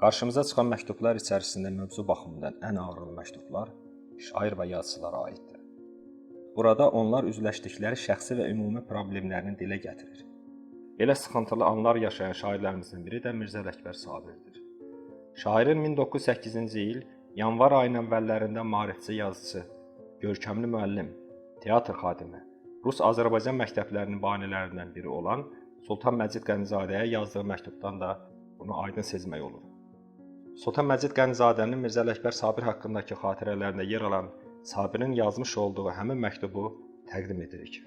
Qarşımıza çıxan məktublar içərisində mövzu baxımından ən ağrılı məktublar şair və yazıçılara aiddir. Burada onlar üzləşdikləri şəxsi və ümumi problemlərini dilə gətirir. Belə sıxıntılı anlar yaşayan şairlərimizdən biri də Mirzə Ələkbər Sabirdir. Şairin 1908-ci il yanvar ayının əvvəllərində maarifçi yazıçı, görkəmli müəllim, teatr xadimi, Rus-Azərbaycan məktəblərinin banilərindən biri olan Sultan Məcid Qənizadəyə yazdığı məktubdan da bunu aydın sezmək olur. Sultan Məcid Qənizadənin Mirzə Ələkbər Sabir haqqındakı xatirələrində yer alan Sabirin yazmış olduğu həmin məktubu təqdim edirik.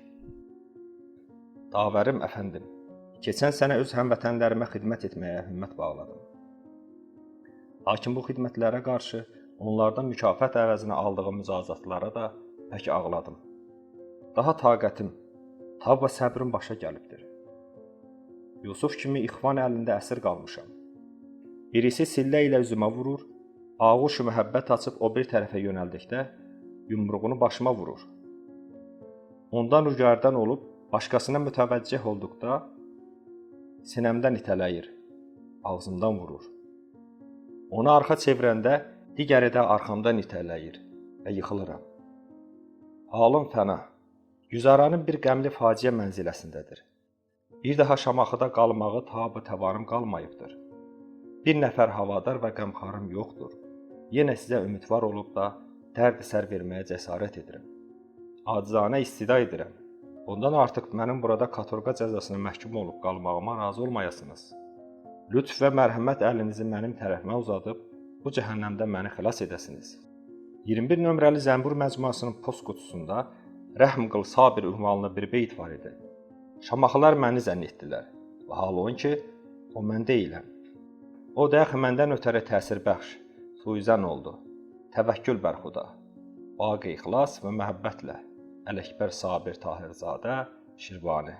Davərim əfəndim, keçən sənə öz həmvətənlərimə xidmət etməyə hümmət bağladım. Lakin bu xidmətlərə qarşı onlardan mükafat əvəzinə aldığım mücazatlara da pək ağladım. Daha taqətim, tab və səbrim başa gəlibdir. Yusuf kimi ixvan əlində əsir qalmışam. Birisi sillə ilə üzümə vurur, ağuş məhəbbət açıb o bir tərəfə yönəldikdə, yumruğunu başıma vurur. Ondan rüzgardan olub, başqasına mütəvəccih olduqda, sinəmdən itələyir, ağzımdan vurur. Onu arxa çevirəndə, digəri də arxamdan itələyir və yıxılıram. Halım fəna, güzaranın bir qəmli faciə mənziləsindədir. Bir daha Şamaxıda qalmağı tab-ı təvarım qalmayıbdır. Bir nəfər havadar və qəmxarım yoxdur. Yenə sizə ümidvar olub da dərd sər verməyə cəsarət edirəm. Acizanə istida edirəm. Ondan artıq mənim burada katorqa cəzasına məhkum olub qalmağıma razı olmayasınız. Lütf və mərhəmət əlinizi mənim tərəfimə uzadıb bu cəhənnəmdən məni xilas edəsiniz. 21 nömrəli Zənbur məcmuasının post qutusunda Rəhm qıl Sabir ünvanlı bir beyt var idi. Şamaxılar məni zənn etdilər və hal on ki, o mən deyiləm. O dəxi məndən ötəri təsir bəxş, suizən oldu. Təvəkkül bər xuda. Baqi ixlas və məhəbbətlə. Ələkbər Sabir Tahirzadə, Şirvani.